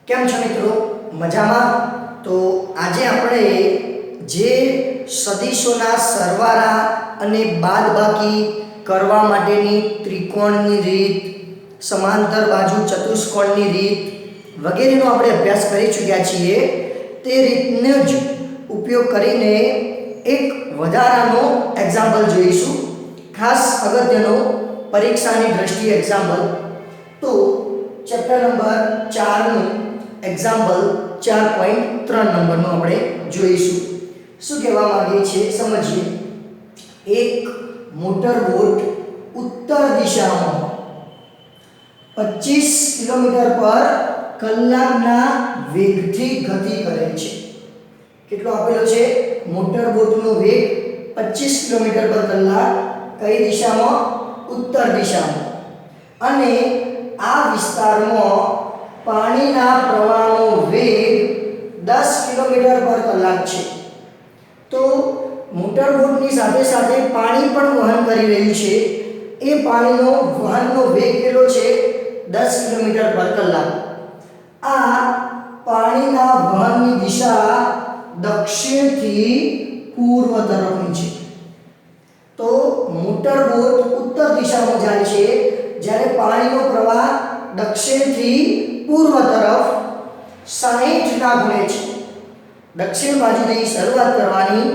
કેમ છો મિત્રો? મજામાં? તો આજે આપણે જે સદિશોના સરવાળા અને બાદબાકી કરવા માટેની ત્રિકોણની રીત, સમાંતર બાજુ ચતુષ્કોણની રીત વગેરેનો આપણે અભ્યાસ કરી ચૂક્યા છીએ, તે રીતનો જ ઉપયોગ કરીને એક વધારાનો એક્ઝામ્પલ જોઈશું. ખાસ અગત્યનો પરીક્ષાની દ્રષ્ટિએ એક્ઝામ્પલ. તો ચેપ્ટર નંબર 4 નું એક્ઝામ્પલ 4.3 નંબરનું આપણે જોઈશું. શું કહેવા માંગે છે સમજીએ. એક મોટર બોટ ઉત્તર દિશામાં 25 કિલોમીટર પર કલાકના વેગથી ગતિ કરે છે. કેટલો આપેલો છે? મોટર બોટનો વેગ 25 કિલોમીટર પર કલાક. કઈ દિશામાં? ઉત્તર દિશામાં. અને આ વિસ્તારમાં પાણીના પ્રવાહનો વેગ 10 કિલોમીટર પર કલાક છે. તો મોટર બોટની સાથે સાથે પાણી પણ વહન કરી રહ્યું છે. એ પાણીનો વહનનો વેગ કેટલો છે? 10 કિલોમીટર પર કલાક. આ પાણીના વહનની દિશા દક્ષિણથી પૂર્વ તરફની છે. તો મોટર બોટ ઉત્તર દિશામાં જાય છે, જ્યારે પાણીનો પ્રવાહ દક્ષિણથી પૂર્વ તરફ 60 ના ખૂણે છે. દક્ષિણ બાજુથી શરૂઆત કરવાની,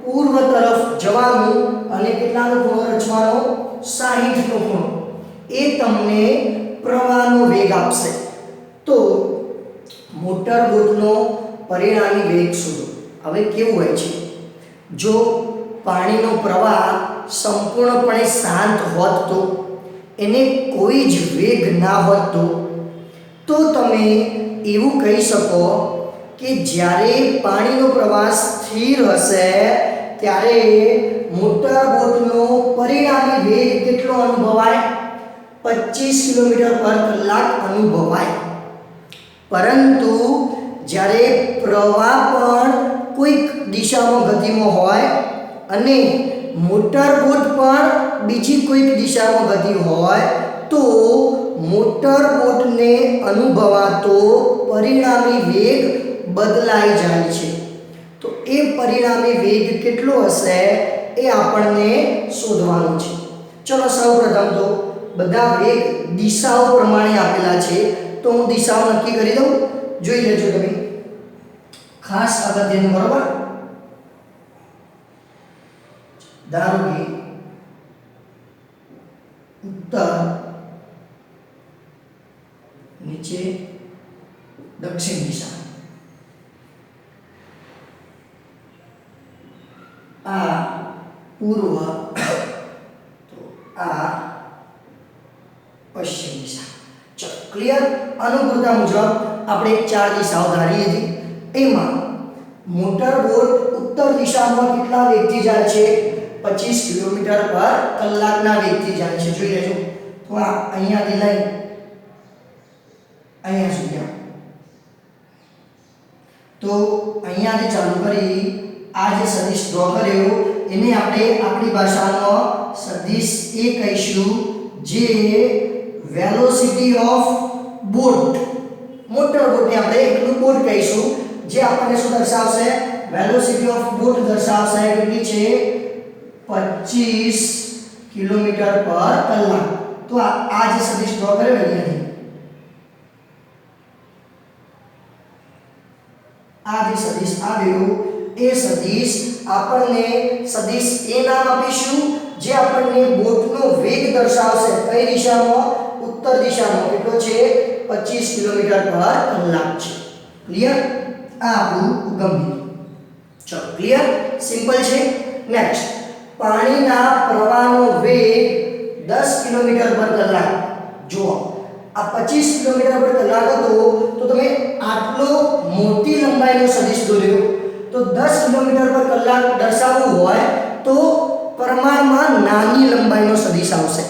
પૂર્વ તરફ જવાનું અને કેટલાનો ખૂણો રચવાનો? 60 નો ખૂણો. એ તમને પ્રવાહનો વેગ આપશે. તો મોટર બોટનો પરિણામી વેગ શોધો. હવે કેવું હોય છે, જો પાણીનો પ્રવાહ સંપૂર્ણપણે શાંત હોત, તો એને કોઈ જ વેગ ના હોત, તો તમે એવું કહી શકો કે જ્યારે પાણીનો પ્રવાહ સ્થિર હશે ત્યારે મોટર બોટનો પરિણામી વેગ કેટલો અનુભવાય? 25 કિલોમીટર પર કલાક અનુભવાય. પરંતુ જ્યારે પ્રવાહ પણ કોઈક દિશામાં ગતિમાં હોય અને મોટર બોટ પણ બીજી કોઈક દિશામાં ગતિ હોય, તો મોટર બોટને અનુભવાતો પરિણામી વેગ બદલાઈ જાય છે. તો એ પરિણામી વેગ કેટલો હશે એ આપણને શોધવાનું છે. ચલો સૌપ્રથમ તો બધા વેગ દિશાઓ પ્રમાણે આપેલા છે, તો હું દિશાઓ નક્કી કરી દઉં. જોઈ લેજો તમે, ખાસ અગત્યનું. બરોબર? ધારો કે ઉત્તર, નીચે દક્ષિણ દિશા. આ પૂર્વ, તો આ પશ્ચિમ દિશા. ચલો ક્લિયર? અનુકૂળતા મુજબ આપણે 4 દિશાઓ ધારી હતી. એમાં મોટર બોટ ઉત્તર દિશામાં કેટલા વેગથી જાય છે? 25 કિલોમીટર પર કલાકના વેગથી જાય છે. જોઈ લેજો. તો આ અહીંયાથી લઈ અહીંયા સુધી, તો અહીંયાથી ચાલુ કરી આ જે સદિશ ડ્રો કર્યો એને આપણે આપણી ભાષામાં સદિશ એ કહીશું, જે વેલોસિટી ઓફ બોટ. મોટર બોટને આપણે એકલું બોટ કહીશું, જે આપણને શું દર્શાવશે? વેલોસિટી ઓફ બોટ દર્શાવશે. કેટલી છે? 25 કિલોમીટર પર કલાક. તો આ જે સદિશ ડ્રો કર્યો અહીંયાથી, આ જે સદિશ આવ્યો એ સદિશ આપણને સદિશ એ નામ આપીશું, જે આપણને બોટનો વેગ દર્શાવશે. કઈ દિશામાં? ઉત્તર દિશામાં. કેટલો છે? 25 કિલોમીટર પર કલાક છે. ક્લિયર? આ આપણું ગંભીર. ચલો ક્લિયર? સિમ્પલ છે. નેક્સ્ટ, પાણીના પ્રવાહનો વેગ 10 કિલોમીટર પર કલાક. જુઓ, આ 25 કિલોમીટર પર કલાક હતો, તો તમે આટલો મોટી લંબાઈનો સદિશ દોર્યો, તો 10 કિલોમીટર પર કલાક દર્શાવવું હોય તો પ્રમાણમાં નાની લંબાઈનો સદિશ આવશે.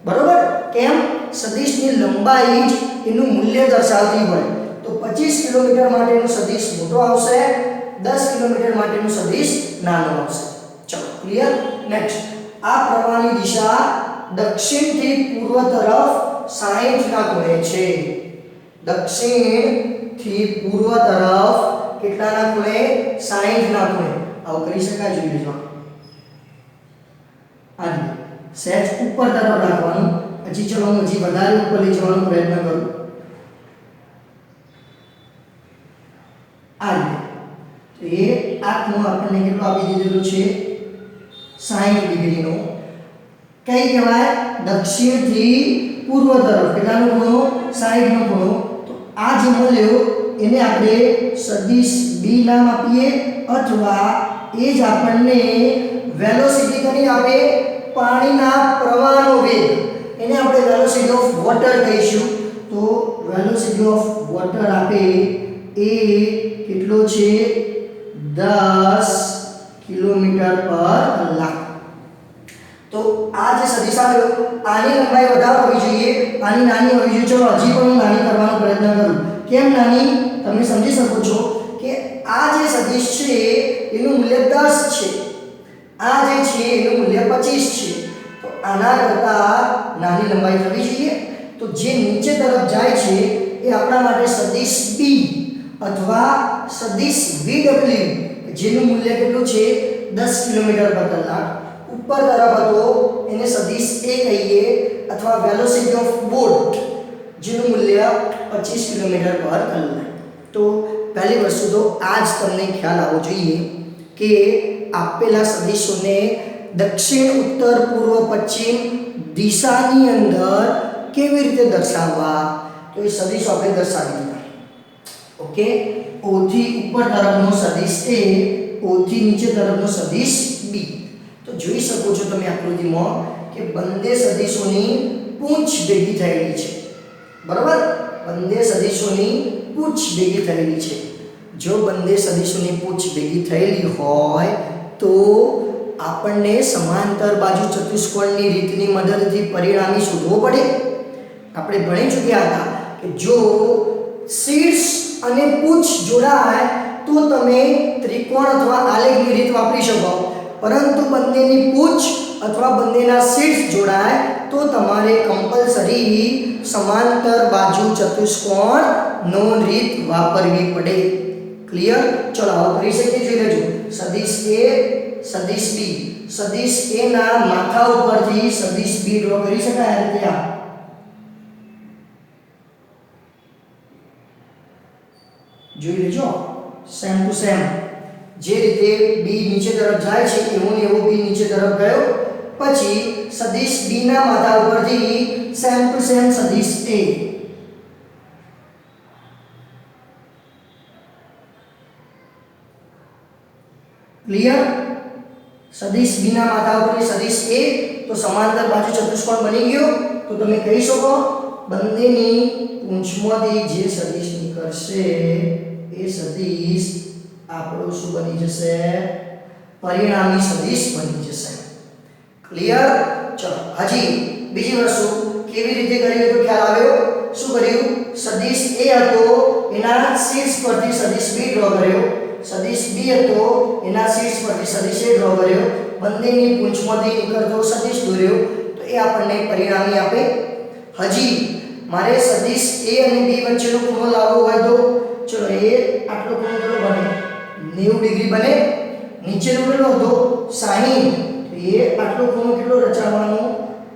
બરોબર? કેમ? સદિશની લંબાઈ જ એનું મૂલ્ય દર્શાવતી હોય. તો 25 કિલોમીટર માટેનો સદિશ મોટો આવશે, 10 કિલોમીટર માટેનો સદિશ નાનો આવશે. ચલો ક્લિયર? નેક્સ્ટ, આ પ્રવાહની દિશા દક્ષિણથી પૂર્વ તરફ 60 ના ખૂણે છે. દક્ષિણ થી પૂર્વ તરફ કેટલાના ખૂણે 60 ના ખૂણે આવું કરી શકાય જોઈ લેજો આ સેજ ઉપર તરફ રાખવાનું હજી ચલો હું હજી વધારે ઉપર લઈ જવાનો પ્રયત્ન કરું આ તો એ આ ખૂણો આપણને કેટલો આપી દીધેલો છે 60 ડિગ્રીનો કઈ કહેવાય દક્ષિણથી પૂર્વ તરફ કેટલાનો ખૂણો 60 નો ખૂણો તો આ જે મૂલ્યો એને આપણે સદિશ b નામ આપીએ અથવા એ જ આપણને વેલોસિટી કરી આપે પાણીના પ્રવાહનો વેગ એને આપણે વેલોસિટી ઓફ વોટર કહીશું તો વેલોસિટી ઓફ વોટર આપે એ કેટલો છે 10 કિલોમીટર પર કલાક તો આ જે સદિશ આવ્યો આની લંબાઈ વધારે હોવી જોઈએ આની નાની હોવી જોઈએ ચલો હજી પણ હું નાની કરવાનો પ્રયત્ન કરું કેમ નાની તમે સમજી શકો છો કે આ જે સદિશ છે એનું મૂલ્ય 10 છે આ જે છે એનું મૂલ્ય 25 છે તો આના કરતા નાની લંબાઈ થવી જોઈએ તો જે નીચે તરફ જાય છે એ આપણા માટે સદિશ b અથવા સદિશ vw જેનું મૂલ્ય કેટલું છે 10 કિલોમીટર પર કલાક ઉપર તરફ હતો એને સદિશ a કહીએ અથવા વેલોસિટી ઓફ બોટ જેનું મૂલ્ય 25 કિલોમીટર પર કલાક તો પહેલી વસ્તુ તો આજ તમને ખ્યાલ આવવો જોઈએ કે આપેલા સદિશોને દક્ષિણ ઉત્તર પૂર્વ પશ્ચિમ દિશાની અંદર કેવી રીતે દર્શાવવા તો એ સદિશો આપણે દર્શાવી દીધા ઓકે o થી ઉપર તરફનો સદિશ a o થી નીચે તરફનો સદિશ b તો જોઈ શકો છો તમે આકૃતિમાં કે બંને સદિશોની પૂંછ ભેગી થયેલી છે બરાબર બંને સદિશોની પૂંછ ભેગી થયેલી છે જો બંને સદિશોની પૂંછ ભેગી થયેલી હોય તો આપણને સમાંતર બાજુ ચતુષ્કોણની રીતની મદદથી પરિણામી શોધવો પડે આપણે ભણી ચૂક્યા હતા કે જો શીર્ષ અને પૂંછ જોડાય તો તમે ત્રિકોણ અથવા આલેખની રીત વાપરી શકો પરંતુ બંનેની પૂંછ અથવા બંનેના શીર્ષ જોડાય તો તમારે કમ્પલસરી સમાંતર બાજુ ચતુષ્કોણ નો રીત વાપરવી પડે ક્લિયર ચલો હવે કરી શકીએ જોઈ લેજો સદિશ a સદિશ b સદિશ a ના માથા ઉપરથી સદિશ b ડ્રો કરી શકાય આ રીતે જોઈ લેજો સેમ ટુ સેમ જે રીતે b નીચે તરફ જાય છે એવું ને એવું b નીચે તરફ ગયો પછી સદિશ b ના માથા ઉપરથી સેમ ટુ સેમ સદિશ a ક્લિયર સદિશ b ના માથા ઉપરથી સદિશ a તો સમાંતર બાજુ ચતુષ્કોણ બની ગયો તો તમે કહી શકો બંનેની પૂંછમાંથી જે સદિશ નીકળશે એ સદિશ આપણો શું બની જશે પરિણામી સદિશ બની જશે ક્લિયર ચલો હજી બીજી વસ્તુ કેવી રીતે કરી તો ખ્યાલ આવ્યો શું કર્યું સદિશ a હતો એના શીર્ષ પરથી સદિશ b ડ્રો કર્યો સદિશ b હતો એના શીર્ષ પરથી સદિશ a ડ્રો કર્યો બંનેની પૂંછમાંથી નીકળતો સદિશ દોર્યો તો એ આપણને પરિણામી આપે હજી મારે સદિશ a અને b વચ્ચેનો ખૂણો લાવવો હોય તો ચલો એ આટલો ખૂણો કેટલો બને 90 ડિગ્રી બને નીચેનો કેટલો હતો 60 તો એ આટલો ખૂણો કેટલો રચાવવાનો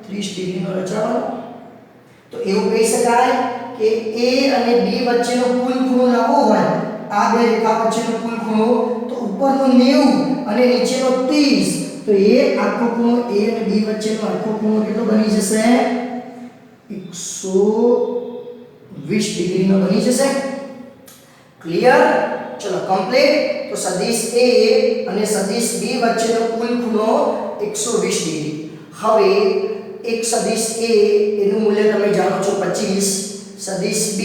30 ડિગ્રીનો રચાવવાનો તો એવું કહી શકાય કે a અને b વચ્ચેનો કુલ ખૂણો લાવવો હોય આ બે રેખા વચ્ચેનો કુલ ખૂણો તો ઉપરનો 90 અને નીચેનો 30 તો એ આખો ખૂણો a અને b વચ્ચેનો આખો ખૂણો કેટલો બની જશે 120 ડિગ્રીનો બની જશે ક્લિયર ચલો કમ્પ્લીટ તો સદિશ a અને સદિશ b વચ્ચેનો કુલ ખૂણો 120 ડિગ્રી હવે એક સદિશ a એનું મૂલ્ય તમે જાણો છો 25 સદિશ b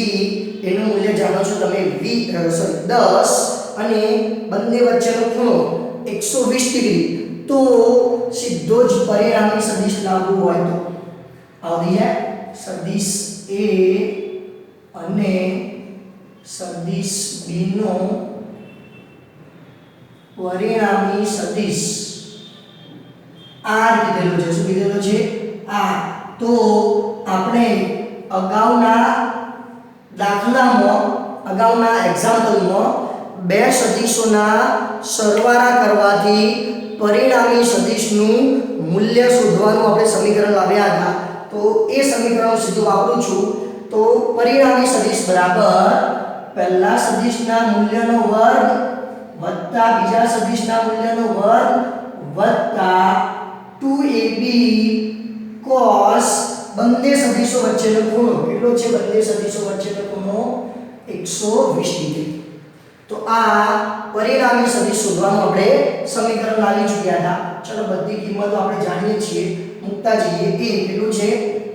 એનું મૂલ્ય જાણો છો તમે 10 અને બંને વચ્ચેનો ખૂણો 120 ડિગ્રી તો સીધો જ પરિણામી સદિશ લાવવું હોય તો આવડી જાય સદિશ a અને સદિશ b નો પરિણામી સદિશ r કીધેલો છે શું કીધેલો છે r તો આપણે અગાઉના દાખલામાં અગાઉના એક્ઝામ્પલમાં બે સદિશોના સરવાળા કરવાથી પરિણામી સદિશનું મૂલ્ય શોધવાનું આપણે સમીકરણ લાવ્યા હતા. તો એ સમીકરણ સીધું વાપરું છું. તો પરિણામી સદિશ બરાબર પહેલા સદિશના મૂલ્યનો વર્ગ વત્તા બીજા સદિશના મૂલ્યનો વર્ગ વત્તા 2ab cos બંને સદિશો વચ્ચેનો ખૂણો કેટલો છે? બંને સદિશો વચ્ચેનો ખૂણો 120 ડિગ્રી. તો આ પરિણામી સદિશ શોધવાનું આપણે સમીકરણ લાવી ચૂક્યા હતા. ચલો બધી કિંમતો આપણે જાણીએ છીએ, મૂકતા જઈએ. a કેટલું છે?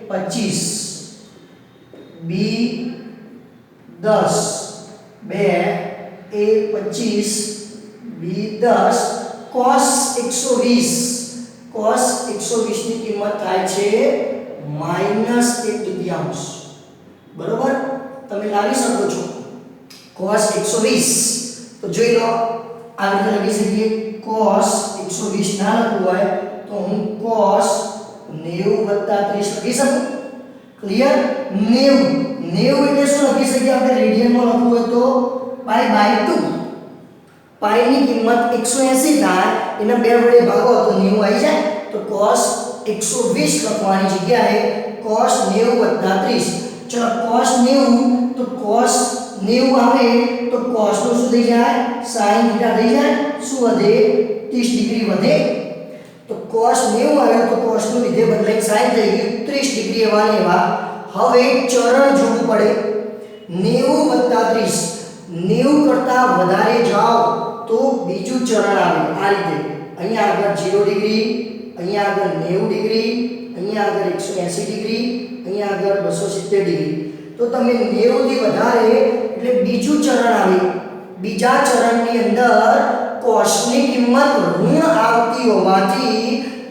25, b 10, 2 a 25 b 10 cos 120 ની કિંમત થાય છે -1/2. બરોબર, તમે લાવી શકો છો cos 120. તો જોઈ લો, આ રીતે લખી શકીએ. cos 120 ના લખવું હોય તો હું cos 90 + 30 લખી શકું. ક્લિયર? 90 એટલે શું લખી શકીએ આપણે? રેડિયનમાં લખવું હોય તો π/2. પાઈ ની કિંમત 180 થાય, એને 2 વડે ભાગો તો 90 આવી જાય. તો cos 120 લખવાની જગ્યાએ cos 90 + 30. ચલો cos 90 તો cos 90 આવે તો cos નું શું થઈ જાય? sin θ થઈ જાય. શું વધે? 30 ડિગ્રી વધે. તો cos 90 આવ્યો તો cos નું વિધેય બદલાઈ sin થઈ ગયું 30 ડિગ્રી એવા ને એવા. હવે ચરણ જોવું પડે. 90 + 30, 90 કરતા વધારે જાઓ તો બીજું ચરણ આવે. આ રીતે અહીંયા આગળ 0 ડિગ્રી, અહીંયા આગળ 90 ડિગ્રી, અહીંયા આગળ 180 ડિગ્રી, અહીંયા આગળ 270 ડિગ્રી. તો તમે 90 થી વધારે એટલે બીજું ચરણ આવે. બીજા ચરણની અંદર cos ની કિંમત ઋણ આવતી હોવાથી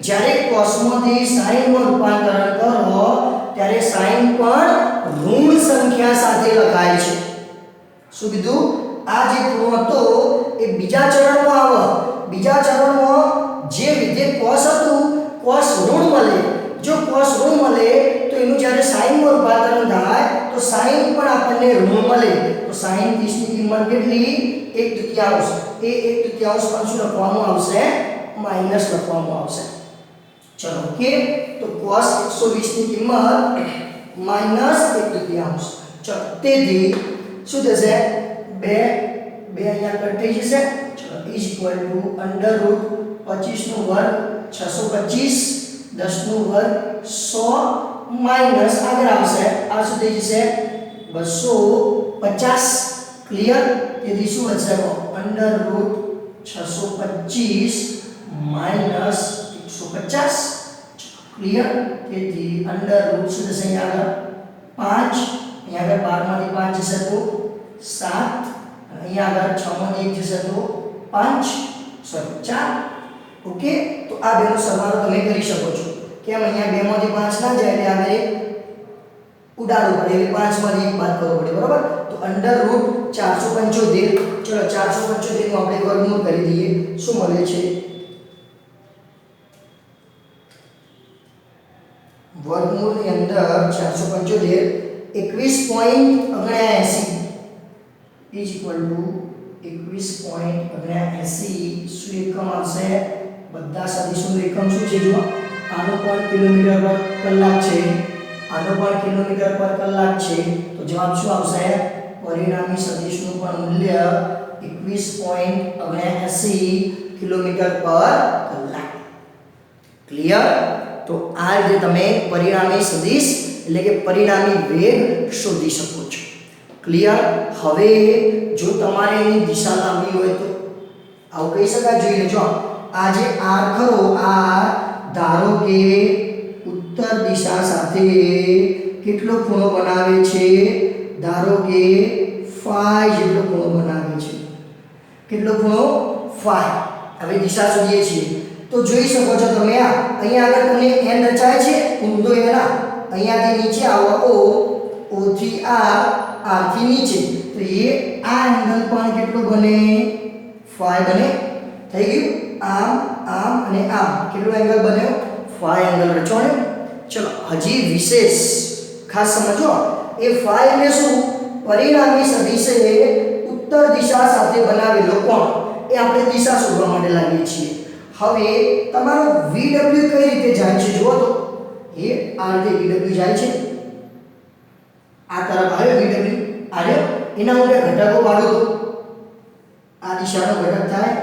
જ્યારે cos માંથી sin માં રૂપાંતરણ કરો ત્યારે sin પણ ઋણ સંખ્યા સાથે લખાય છે. શું કીધું? આ જે ખૂણો હતો એ બીજા ચરણમાં આવે. બીજા ચરણમાં જે વિધેય cos હતું, cos ઋણ મળે. જો cos ઋણ મળે તો એનું જ્યારે sin માં રૂપાંતરણ થાય તો sin પણ આપણને ઋણ મળે. તો sin 30 ની કિંમત કેટલી? 1/3. એ 1/3 પણ શું લખવાનું આવશે? માઈનસ લખવાનું આવશે. ચલો ઓકે, તો cos 120 ની કિંમત -1/3. ચલો તેથી શું થશે? 2 અહીંયા કટ થઈ જશે. ચલો = √25 નો વર્ગ 625, 10 નો વર્ગ 100 માઈનસ આગળ આવશે. આ શું થઈ જશે? 250. ક્લિયર? તેથી શું વધશે? √625 માઈનસ 150. ક્લિયર? તેથી √ શું થશે? અહીંયા આગળ 5, અહીંયા આગળ 12 માંથી 5 જશે તો 7, અહીંયા આગળ 6 માંથી 1 જશે તો 5, સોરી 4. ઓકે, તો આ બેનો સરવાળો તમે કરી શકો છો. કેમ? અહીંયા 2 માંથી 5 ના જાય એટલે આગળ ઉડાડવું પડે એટલે 5 માંથી 1 બાદ કરવો પડે. બરોબર? તો √475. ચલો 475 નું આપણે વર્ગમૂળ કરી દઈએ. શું મળે છે? વર્ગમૂળની અંદર 475 21.79 = 21.79 શું એકમ આવશે? બધા સદિશોનું એકમ શું છે? જુઓ, આનો પણ કિલોમીટર/કલાક છે, આનો પણ કિલોમીટર/કલાક છે. તો જવાબ શું આવશે? પરિણામી સદિશનું પણ મૂલ્ય 21.79 કિલોમીટર/કલાક. ક્લિયર? તો આ રીતે તમે પરિણામી સદિશ એટલે કે પરિણામી વેગ શોધી શકો છો. ક્લિયર? હવે જો તમારે એની દિશા લાવવી હોય તો આવું કહી શકાય. જોઈ લેજો, આ જે r ખરો, આ ધારો કે ઉત્તર દિશા સાથે કેટલો ખૂણો બનાવે છે? ધારો કે phi જેટલો ખૂણો બનાવે છે. કેટલો ખૂણો? phi. હવે દિશા શોધીએ છીએ તો જોઈ શકો છો તમે, આ અહીંયા આગળ તમને n રચાય છે, ઊંધો એના અહીંયાથી નીચે આવો o થી r થી નીચે, તો એ આ એંગલ પણ કેટલો બને? phi બને. થઈ ગયું? આમ આમ અને આમ કેટલો એંગલ બન્યો? phi એંગલ રચો ને. ચલો હજી વિશેષ ખાસ સમજો, એ phi એટલે શું? પરિણામી સદિશે ઉત્તર દિશા સાથે બનાવેલો કોણ એ આપણે દિશા શોધવા માટે લાગીએ છીએ. હવે તમારો VW કઈ રીતે જાય છે જુઓ તો એ આ રીતે VW જાય છે. આ તરફ આવ્યો VW આવ્યો એના ઉપર ઘટકો પાડો તો આ દિશાનો ઘટક થાય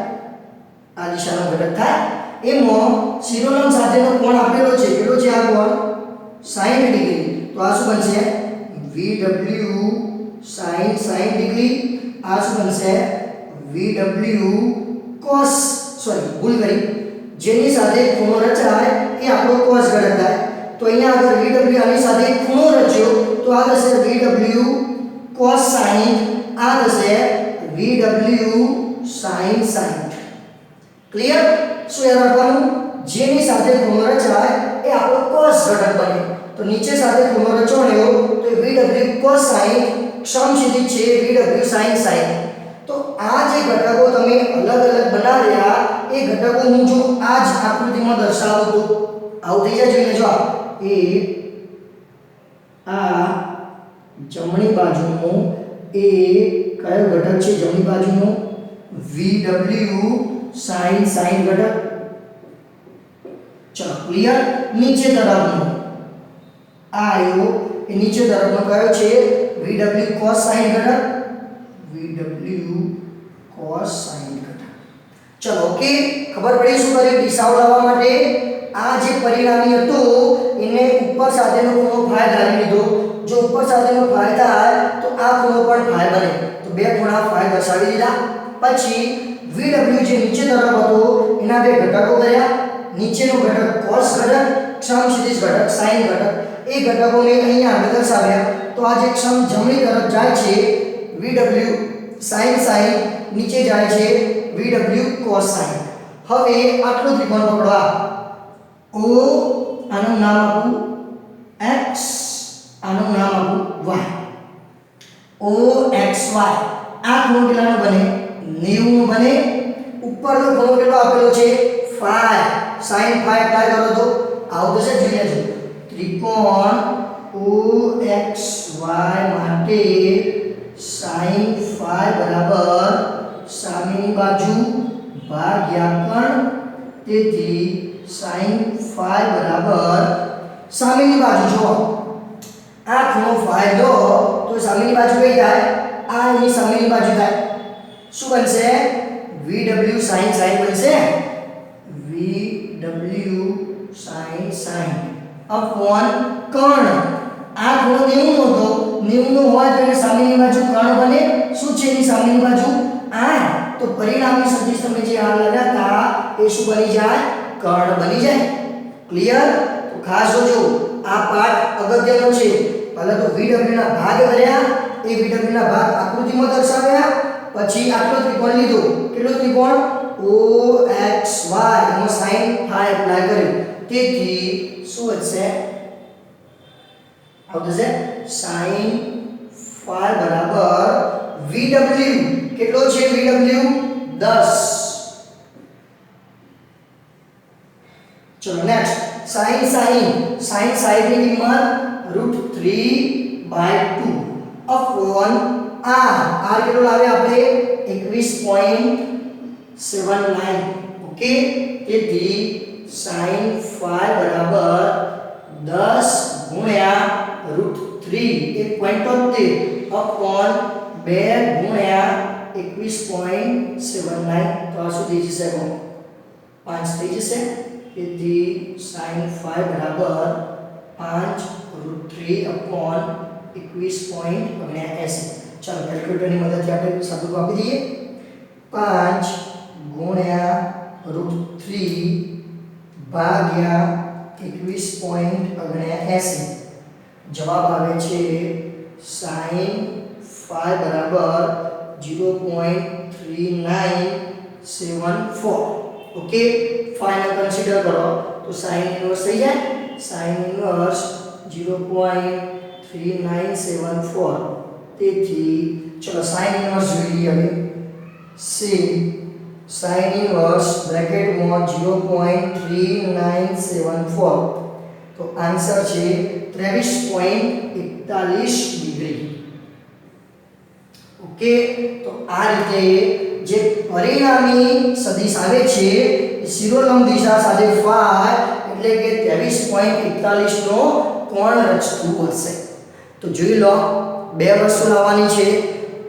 આ દિશાનો ઘટક થાય. એમાં શિરોલંબ સાથેનો કોણ આપેલો છે કેટલો છે આ કોણ 60 ડિગ્રી. તો આ શું બનશે VW sin ડિગ્રી. આ શું બનશે VW cos ભૂલ કરી જેની સાથે ખૂણો રચાય એ આપણો cos ઘટક થાય. તો અહીંયા આગળ VW આની સાથે ખૂણો રચ્યો તો આ થશે VW cos sin. આ થશે VW sin. ક્લિયર? શું યાદ રાખવાનું જેની સાથે ખૂણો રચાય એ આપણો cos ઘટક બને. તો નીચે સાથે ખૂણો રચવાનો તો VW cos sin સમછેદી છે VW sin. તો આ જે ઘટકો તમે અલગ અલગ બનાવ્યા એ ઘટકો હું જો આ જ આકૃતિમાં દર્શાવું તો આવું થઈ જાય. જોઈને જો એ આ જમણી બાજુનો એ કયો ઘટક છે જમણી બાજુનો VW sin ઘટક. ચલો ક્લિયર? નીચે તરફનો આ આવ્યો એ નીચે તરફનો કયો છે VW cos sin ઘટક. VW cos sin ઘટક. ચલો ઓકે ખબર પડી શું કર્યું દિશાઓ લાવવા માટે. આ જે પરિણામી હતો એને ઉપર સાથેનો ખૂણો phi ધારી લીધો. જો ઉપર સાથેનો phi થાય તો આ ખૂણો પણ phi બને. તો બે ખૂણા phi દર્શાવી દીધા. પછી VW જે નીચે તરફ હતો એના બે ઘટકો કર્યા. નીચેનો ઘટક cos ઘટક સમક્ષિતિજ ઘટક sin ઘટક. એ ઘટકોને અહીંયા આગળ દર્શાવ્યા. તો આ જે જમણી તરફ જાય છે VW sin નીચે જાય છે VW cos sin. હવે આટલો ત્રિકોણ પકડવા O આનું નામ આપું x આનું નામ આપું y. OXY આ ખૂણો કેટલાનો બને 90 નો બને. ઉપરનો ખૂણો કેટલો આપેલો છે phi sin phi એપ્લાય કરો તો આવું થશે. જોઈ લેજો ત્રિકોણ OXY માટે sin phi બરાબર સામેની બાજુ ભાગ્યા કર્ણ. તેથી sin phi બરાબર સામેની બાજુ જો આ ખૂણો phi લો તો સામેની બાજુ કઈ થાય આ એની સામેની બાજુ થાય. શું બનશે VW sin બનશે. VW sin अपॉन કર્ણ. આ ખૂણો 90 નો હતો 90 નો હોય તો એની સામેની બાજુ કર્ણ બને. શું છે એની સામેની બાજુ આ. તો પરિણામી સદિશ તમે જે આ લગાતા એ શું બની જાય કર્ણ બની જાય. ક્લિયર? તો ખાસ જોજો આ પાઠ અગત્યનો છે. પહેલા તો VW ના ભાગ કર્યા એ VW ના ભાગ આકૃતિમાં દર્શાવ્યા. પછી આટલો ત્રિકોણ લીધો કેટલો ત્રિકોણ OXY એમાં sin phi એપ્લાય કર્યો. તેથી શું વધશે આવશે sin phi બરાબર VW કેટલો છે VW 10. ચલો નેક્સ્ટ sin ની કિંમત √3/2 अपॉन r કેટલો લાવે આપણે 21.79. ઓકે તેથી sin phi બરાબર 10 ગુણ્યા √3 1.73 अपॉन 2 ગુણ્યા 21.79. તો આ શું થઈ જશે 5 થઈ જશે. તેથી sin phi બરાબર 5 √3 अपॉन 21.79. चलो कैलकुलेटर ની મદદથી આપણે સાદું આપી દઈએ. 5 ગુણ્યા √3 ભાગ્યા 21.79. જવાબ આવે છે sin phi બરાબર 0.3974. ઓકે phi ને કન્સિડર કરો તો sin ઇન્વર્સ થઈ જાય. sin inverse 0.3974. તેથી ચલો sin ઇન્વર્સ જોઈ લઈએ હવે. sin ઇન્વર્સ બ્રેકેટમાં 0.3974. તો આન્સર છે 23.41 ડિગ્રી. ઓકે, તો આ રીતે જે પરિણામી સદિશ આવે છે એ શિરોલંબ દિશા સાથે phi એટલે કે 23.41 નો કોણ રચતું હશે. તો જોઈ લો, બે વસ્તુ લાવવાની છે.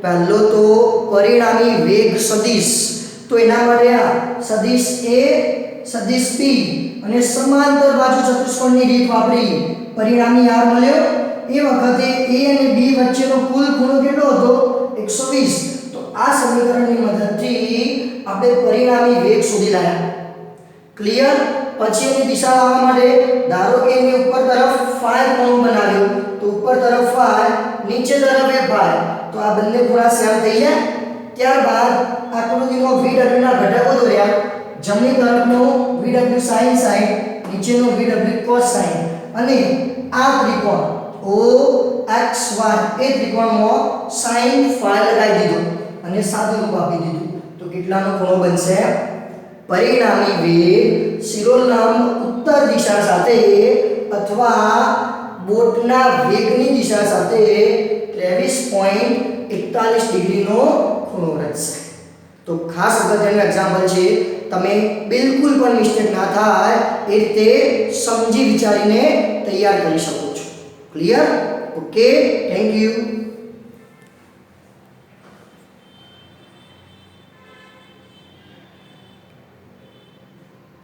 પહેલો તો પરિણામી વેગ સદિશ, તો એના માટે આ સદિશ A સદિશ B અને સમાંતર બાજુ ચતુષ્કોણની રીત વાપરી પરિણામી r મળ્યો. એ વખતે A અને B વચ્ચેનો કુલ ખૂણો કેટલો હતો? 120. તો આ સમીકરણની મદદથી આપણે પરિણામી વેગ શોધી લાયા. ક્લિયર? પછી એની દિશા લાવવા માટે ધારો કે એને ઉપર તરફ phi ખૂણો બનાવ્યો, તો ઉપર તરફ phi, નીચે તરફ phi, તો આ બંને ખૂણા સેમ થઈ ગયા. ત્યારબાદ આકૃતિનો VW ના ઘટકો દોર્યા. જમણી તરફનો VW sin sin, નીચેનો VW cos sin, અને આ ત્રિકોણ OXY એ ત્રિકોણમાં sin phi લગાવી દીધો અને સાદું રૂપ આપી દીધું. તો કેટલાનો ખૂણો બનશે? પરિણામી વેગ શિરોલંબ ઉત્તર દિશા સાથે અથવા બોટના વેગની દિશા સાથે 23.41 ડિગ્રીનો ખૂણો રચશે. તો ખાસ અગત્યનું એક્ઝામ્પલ છે, તમે બિલકુલ પણ મિસ્ટેક ના થાય એ રીતે સમજી વિચારીને તૈયાર કરી શકો છો. ક્લિયર? Okay, thank you.